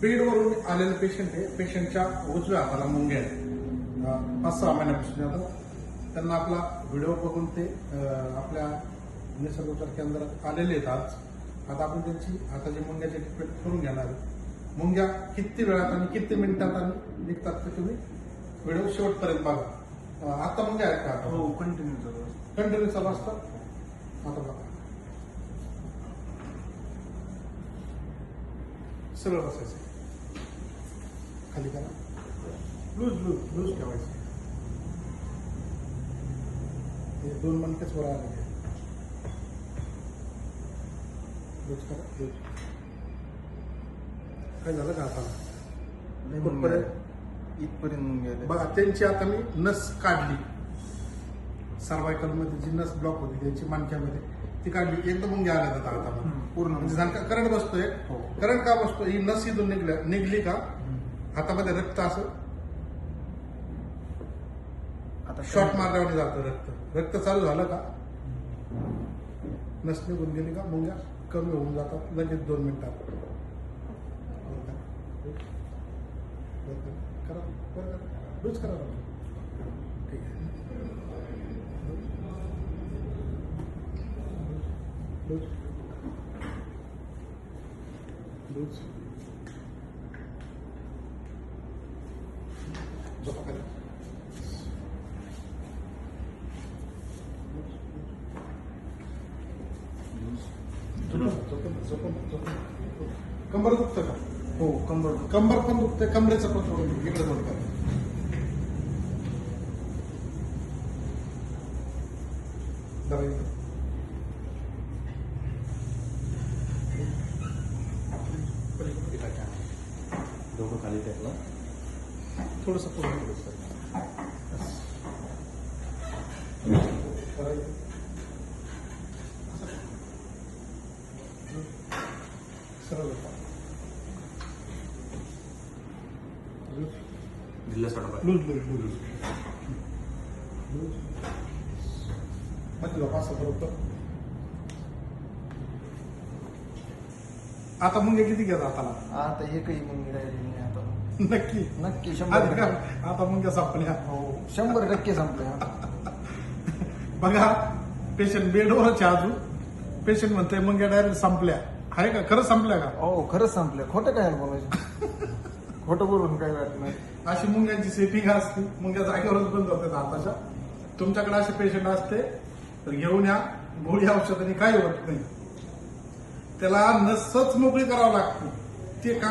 बेडवरून आलेलं पेशंट आहे. पेशंटच्या उजव्या हाताला मुंग्या आहेत. 5-6 महिन्यापासून आता त्यांना आपला व्हिडिओ बघून ते आपल्या निसर्गोपचार केंद्रात आलेले आहेत आज. आता आपण त्यांची हाताची मुंग्याची ट्रीटमेंट करून घेणार आहोत. मुंग्या किती वेळात आणि किती मिनिटात आणि निघतात ते तुम्ही व्हिडिओ शेवटपर्यंत बघा. आता मुंग्या आहेत का? आता हो, कंटिन्यू चालू असतात. आता बघा, सरळ बसायचं, खाली करा, लूज ठेवायचं. हे 2 मणकेच वर आले, लूज करा, लूज. काय झालं का आता? इथपर्यंत गेले बघा, त्यांची आता मी नस काढली. सर्वायकल मध्ये जी नस ब्लॉक होती त्यांची मानक्यामध्ये ती काढली. एकदम मुंग्या आल्या जातात आता पूर्ण. म्हणजे करंट बसतोय. हो. करंट का बसतो? ही नस इथून निघली का हातामध्ये रक्त असं आता शॉर्ट मारल्यावर जातं. रक्त चालू झालं का नस निघून गेली का मुंग्या कमी होऊन जातात लगेच 2 मिनिटात. लूज करा. ठीक आहे. लूज झोपा खाली. कंबर दुखतं का? हो, कंबर पण दुखते. कमरेचं पण थोडं इकडे जोडतात. डोकं खाली टाकलं, थोडस पुढे सरळ जिल्हा सोडा लूज मधलं पास बरोबर. आता मुंग्या किती घ्या हाताला? आता एकही मुंगी राहिली नाही आता. नक्की नक्की आधी का? 100%. आता मुंग्या सापल्या. हो, 100% संपले. बघा, पेशंट बेडवरच आहे अजून. पेशंट म्हणते मुंग्या डायरेक्ट संपल्या. आहे का? खरंच संपल्या का? हो, खरंच संपले. खोटं काय बोलायचं? खोटं बोलून काही वाटत नाही. अशी मुंग्यांची सेटिंग असते. मुंग्या जागेवरच बंद होतात हाताच्या. तुमच्याकडे असे पेशंट असते तर घेऊन या. गोळी औषधाने काही होत नाही. त्याला नसच मोकळी करावं लागते. ते काम